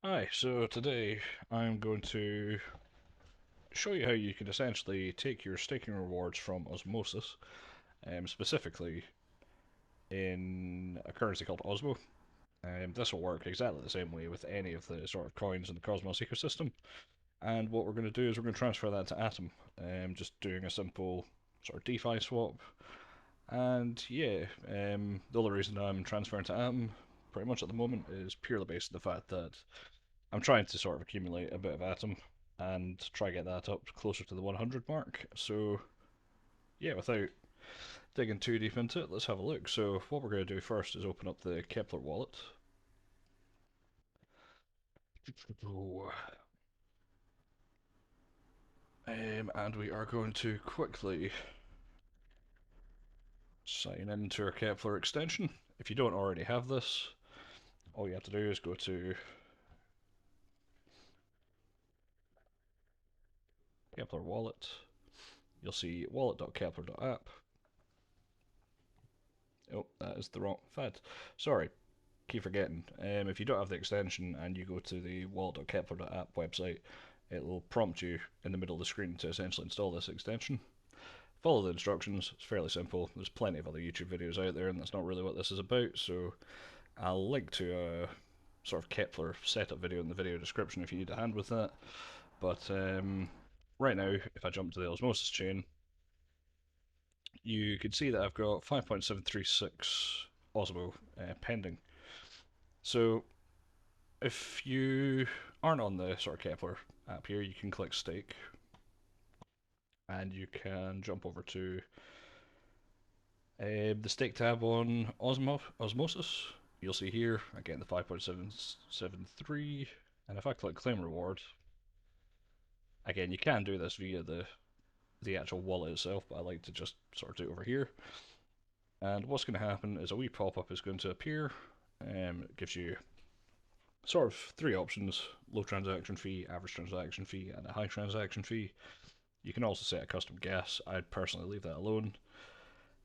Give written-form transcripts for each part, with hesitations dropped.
Hi, so today I'm going to show you how you can essentially take your staking rewards from Osmosis, specifically in a currency called Osmo. This will work exactly the same way with any of the sort of coins in the Cosmos ecosystem. And what we're going to do is we're going to transfer that to Atom, just doing a simple sort of DeFi swap. And yeah, the only reason I'm transferring to Atom pretty much at the moment is purely based on the fact that I'm trying to sort of accumulate a bit of Atom and try get that up closer to the 100 mark. So yeah, without digging too deep into it, let's have a look. So what we're going to do first is open up the Kepler wallet. And we are going to quickly sign into our Kepler extension. If you don't already have this, all you have to do is go to Kepler wallet. You'll see wallet.kepler.app. Oh, that is the wrong FAD. Sorry, keep forgetting. If you don't have the extension and you go to the wallet.kepler.app website, it will prompt you in the middle of the screen to essentially install this extension. Follow the instructions, it's fairly simple. There's plenty of other YouTube videos out there, and that's not really what this is about, so I'll link to a sort of Kepler setup video in the video description if you need a hand with that. But right now, if I jump to the Osmosis chain, you can see that I've got 5.736 Osmo pending. So if you aren't on the sort of Kepler app here, you can click stake and you can jump over to the stake tab on Osmosis. You'll see here, again, the 5.773. And if I click claim reward, again, you can do this via the actual wallet itself, but I like to just sort of do it over here. And what's going to happen is a wee pop-up is going to appear. It gives you sort of three options: low transaction fee, average transaction fee, and a high transaction fee. You can also set a custom gas. I'd personally leave that alone.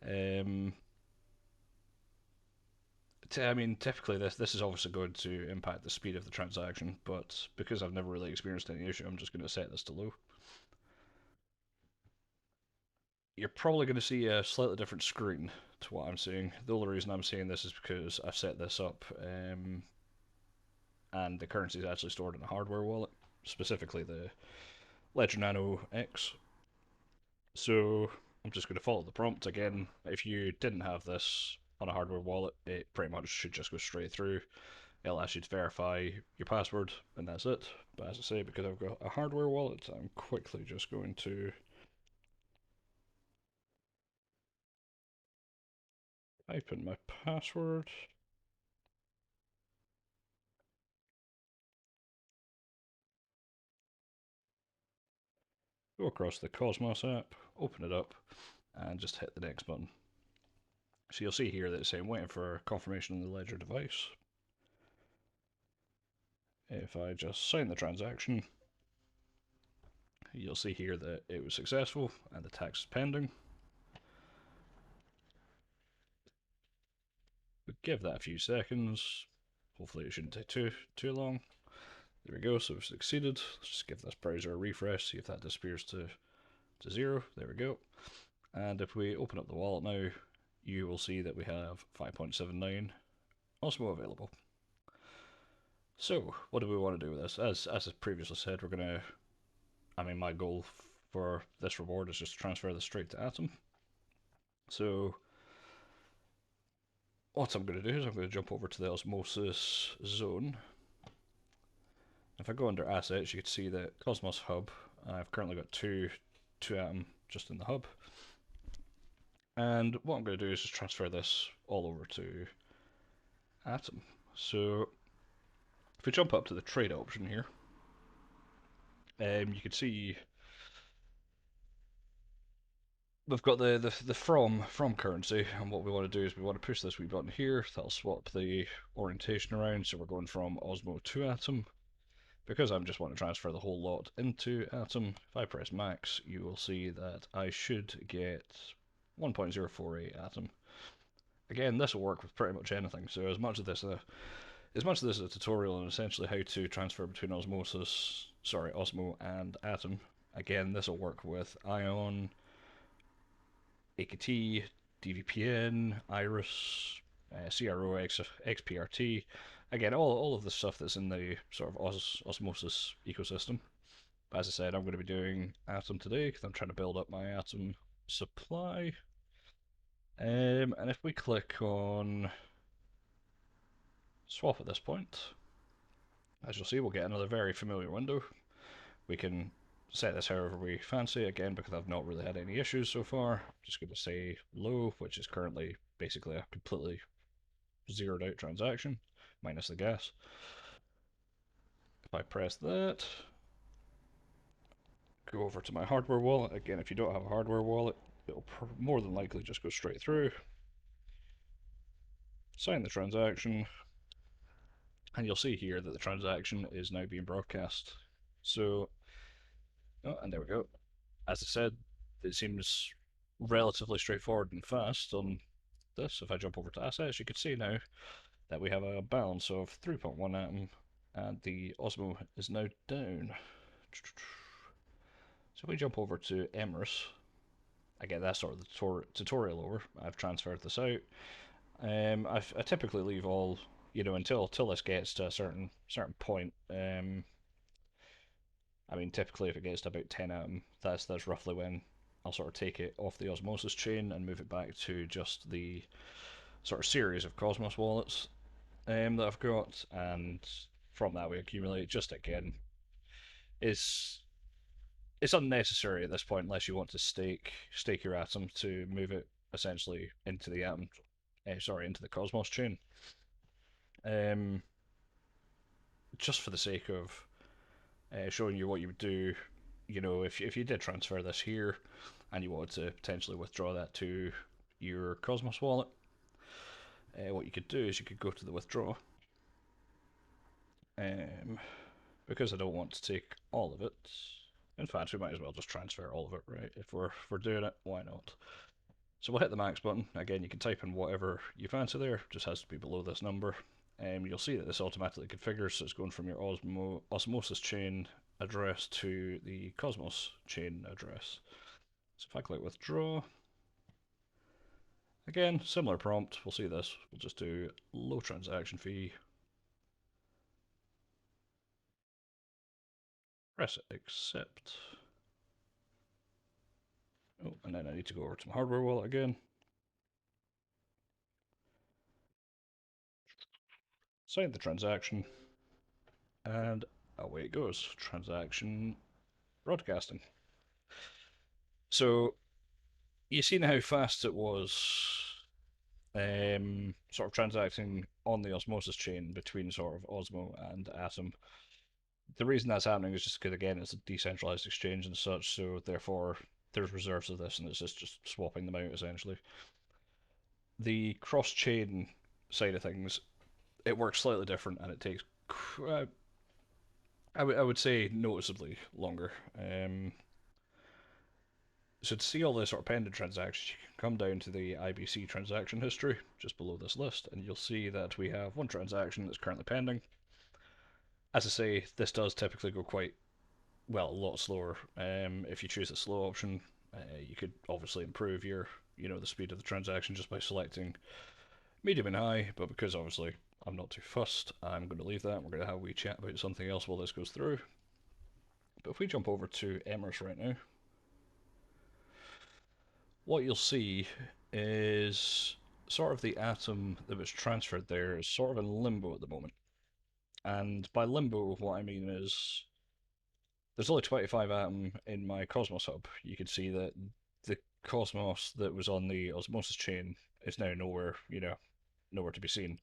Um, I mean, typically this is obviously going to impact the speed of the transaction, but because I've never really experienced any issue, I'm just going to set this to low. You're probably going to see a slightly different screen to what I'm seeing. The only reason I'm saying this is because I've set this up, and the currency is actually stored in a hardware wallet, specifically the Ledger Nano X. So I'm just going to follow the prompt again. If you didn't have this on a hardware wallet, it pretty much should just go straight through. It'll ask you to verify your password, and that's it. But as I say, because I've got a hardware wallet, I'm quickly just going to type in my password. Go across the Cosmos app, open it up, and just hit the next button. So you'll see here that it's saying waiting for confirmation on the Ledger device. If I just sign the transaction, you'll see here that it was successful and the tax is pending. But give that a few seconds. Hopefully it shouldn't take too long. There we go, so we've succeeded. Let's just give this browser a refresh, see if that disappears to zero. There we go. And if we open up the wallet now, you will see that we have 5.79 Osmo available. So, what do we want to do with this? As I previously said, we're going to, I mean, my goal for this reward is just to transfer this straight to Atom. So, what I'm going to do is I'm going to jump over to the Osmosis zone. If I go under assets, you can see that Cosmos Hub, I've currently got two Atom just in the hub. And what I'm going to do is just transfer this all over to Atom. So if we jump up to the trade option here, you can see we've got the from currency, and what we want to do is we want to push this wee button here. That'll swap the orientation around, so we're going from Osmo to Atom. Because I just want to transfer the whole lot into Atom, if I press max, you will see that I should get 1.048 Atom. Again, this will work with pretty much anything, so as much of this as much of this is a tutorial on essentially how to transfer between Osmo and Atom. Again, this will work with Ion, AKT, DVPN, Iris, CRO, XPRT. Again, all of the stuff that's in the sort of Osmosis ecosystem. But as I said, I'm going to be doing Atom today because I'm trying to build up my Atom supply. And if we click on swap at this point, as you'll see, we'll get another very familiar window. We can set this however we fancy, again, because I've not really had any issues so far. I'm just going to say low, which is currently basically a completely zeroed out transaction, minus the gas. If I press that, go over to my hardware wallet. Again, if you don't have a hardware wallet, it'll more than likely just go straight through. Sign the transaction, and you'll see here that the transaction is now being broadcast. So, oh, and there we go. As I said, it seems relatively straightforward and fast on this. If I jump over to assets, you can see now that we have a balance of 3.1 atom, and the Osmo is now down. So if we jump over to Emrys, again, that's sort of the tutorial over. I've transferred this out. I typically leave all, until this gets to a certain point. I mean, typically if it gets to about 10 atom, that's roughly when I'll sort of take it off the Osmosis chain and move it back to just the sort of series of Cosmos wallets that I've got, and from that we accumulate. Just again, is it's unnecessary at this point unless you want to stake your atom to move it essentially into the into the Cosmos chain. Um, just for the sake of showing you what you would do, if you did transfer this here and you wanted to potentially withdraw that to your Cosmos wallet, what you could do is you could go to the withdraw. Because I don't want to take all of it, in fact, we might as well just transfer all of it, right? If we're doing it, why not? So we'll hit the max button. Again, you can type in whatever you fancy there, just has to be below this number. You'll see that this automatically configures, so it's going from your Osmosis chain address to the Cosmos chain address. So if I click withdraw, again, similar prompt, we'll see this. We'll just do low transaction fee, press accept. Oh, and then I need to go over to my hardware wallet again. Sign the transaction, and away it goes. Transaction broadcasting. So you seen how fast it was sort of transacting on the Osmosis chain between sort of Osmo and Atom. The reason that's happening is just because, again, it's a decentralized exchange and such, so therefore there's reserves of this and it's just swapping them out essentially. The cross chain side of things, it works slightly different and it takes, I would say, noticeably longer. So to see all the sort of pending transactions, you can come down to the IBC transaction history just below this list, and you'll see that we have one transaction that's currently pending. As I say, this does typically go quite well, a lot slower. If you choose the slow option, you could obviously improve the speed of the transaction just by selecting medium and high. But because obviously I'm not too fussed, I'm going to leave that. We're going to have a wee chat about something else while this goes through. But if we jump over to Emrys right now, what you'll see is sort of the atom that was transferred there is sort of in limbo at the moment. And by limbo, what I mean is there's only 25 atom in my Cosmos hub. You can see that the Cosmos that was on the Osmosis chain is now nowhere to be seen.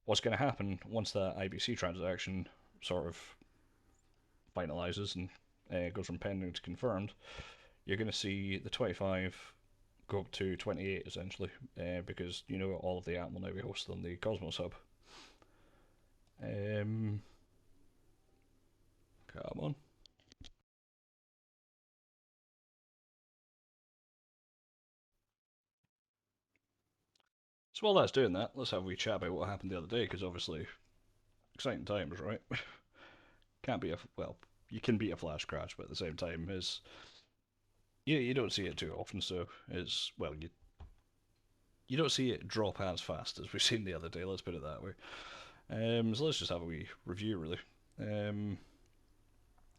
What's going to happen once that IBC transaction sort of finalizes and goes from pending to confirmed, you're going to see the 25 go up to 28 essentially, because all of the atom will now be hosted on the Cosmos hub. Come on. So while that's doing that, let's have a wee chat about what happened the other day, because obviously exciting times, right? Can't be a well, you can be a flash crash, but at the same time, is you don't see it too often. So it's well, you don't see it drop as fast as we've seen the other day. Let's put it that way. So let's just have a wee review, really. Um,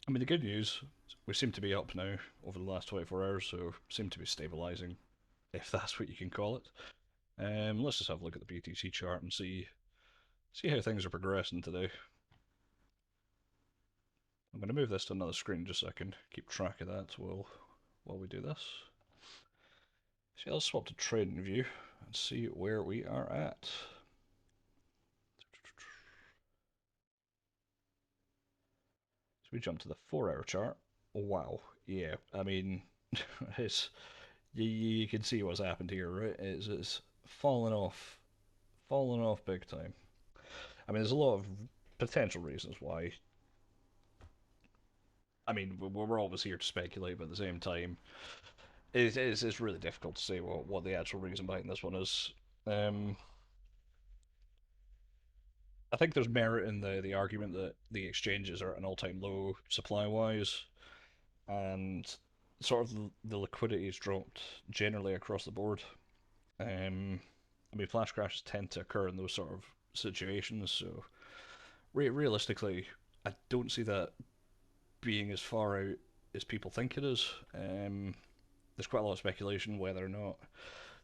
I mean, the good news, we seem to be up now over the last 24 hours, so seem to be stabilising, if that's what you can call it. Let's just have a look at the BTC chart and see how things are progressing today. I'm going to move this to another screen just so I can keep track of that while we do this. So let's swap to trading view and see where we are at. So we jump to the 4 hour chart. Wow, yeah, I mean, it's you can see what's happened here, right? It's fallen off big time. I mean, there's a lot of potential reasons why. I mean, we're always here to speculate, but at the same time, it's really difficult to say what the actual reason behind this one is. Um, I think there's merit in the argument that the exchanges are at an all-time low supply-wise, and sort of the liquidity has dropped generally across the board. I mean, flash crashes tend to occur in those sort of situations, so realistically, I don't see that being as far out as people think it is. There's quite a lot of speculation whether or not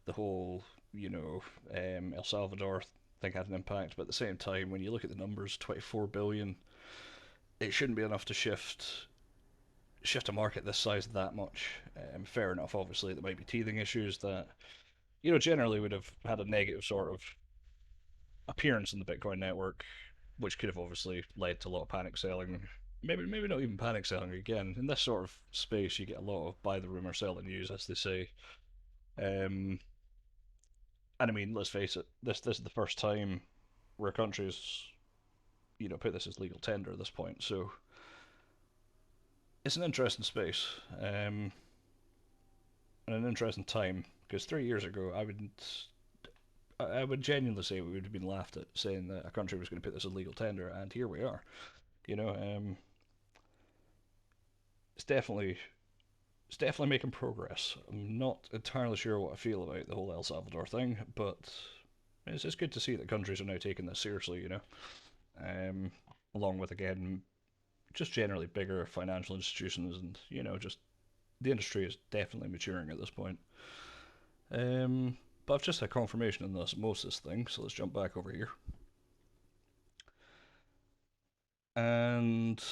the whole, El Salvador thing had an impact, but at the same time, when you look at the numbers, 24 billion, it shouldn't be enough to shift a market this size that much. Fair enough, obviously, there might be teething issues that generally would have had a negative sort of appearance in the Bitcoin network, which could have obviously led to a lot of panic selling. Maybe not even panic selling again. In this sort of space, you get a lot of buy the rumor, sell the news, as they say. Um, and I mean, let's face it, this is the first time where a country's put this as legal tender at this point. So it's an interesting space, and an interesting time because 3 years ago I would genuinely say we would have been laughed at saying that a country was going to put this as legal tender, and here we are. You know, um, it's definitely it's definitely making progress. I'm not entirely sure what I feel about the whole El Salvador thing, but it's good to see that countries are now taking this seriously. Um, along with again just generally bigger financial institutions, and just the industry is definitely maturing at this point. But I've just had confirmation on the osmosis thing, so let's jump back over here. And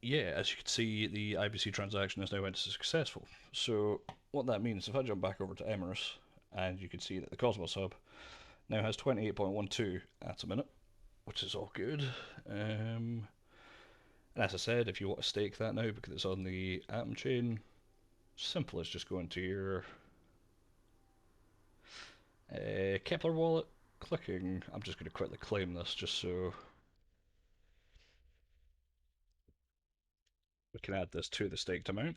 yeah, as you can see, the IBC transaction is now went successful. So what that means, if I jump back over to Emirates, and you can see that the Cosmos Hub now has 28.12 at a minute, which is all good. And as I said, if you want to stake that now because it's on the Atom chain, simple as just going to your Kepler wallet, clicking. I'm just going to quickly claim this just so we can add this to the staked amount.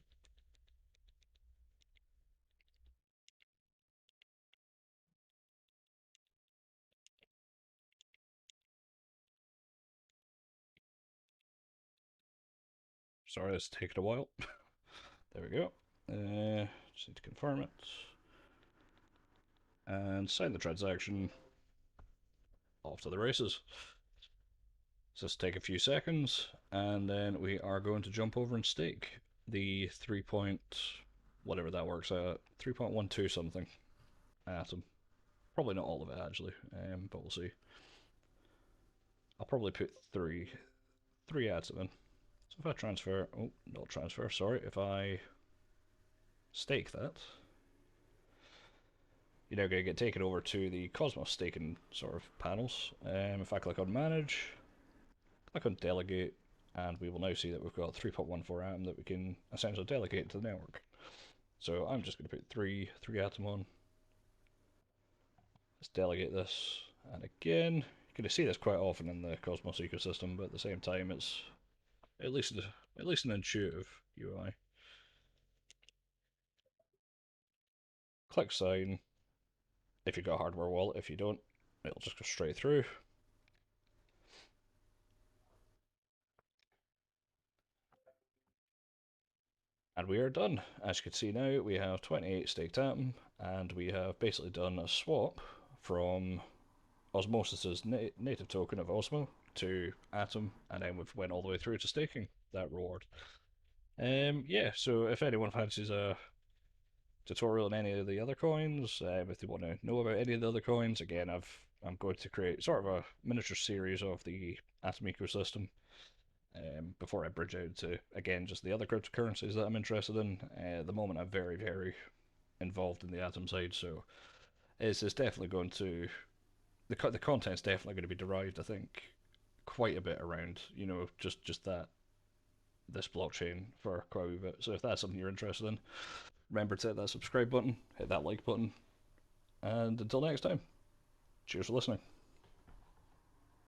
Sorry, it's taken a while. There we go. Just need to confirm it. And sign the transaction. Off to the races. So just take a few seconds, and then we are going to jump over and stake the 3 point, whatever that works out, 3.12 something atom. Probably not all of it actually, but we'll see. I'll probably put three atom in. So if I transfer, oh, not transfer, sorry, if I stake that, you're now going to get taken over to the Cosmos staking sort of panels. If I click on manage, click on delegate, and we will now see that we've got 3.14 atom that we can essentially delegate to the network. So I'm just going to put three atom on. Let's delegate this, and again, you're going to see this quite often in the Cosmos ecosystem, but at the same time, it's at least an intuitive UI. Click sign if you've got a hardware wallet. If you don't, it'll just go straight through. And we are done. As you can see now, we have 28 staked Atom, and we have basically done a swap from Osmosis' native token of Osmo to Atom, and then we've went all the way through to staking that reward. Yeah, so if anyone fancies a tutorial on any of the other coins, if they want to know about any of the other coins, again, I'm going to create sort of a miniature series of the Atom ecosystem before I bridge out to, again, just the other cryptocurrencies that I'm interested in. At the moment, I'm very, very involved in the Atom side, so it's definitely going to the content's definitely going to be derived, I think, quite a bit around just that this blockchain for quite a wee bit. So if that's something you're interested in, remember to hit that subscribe button, hit that like button, and until next time, cheers for listening.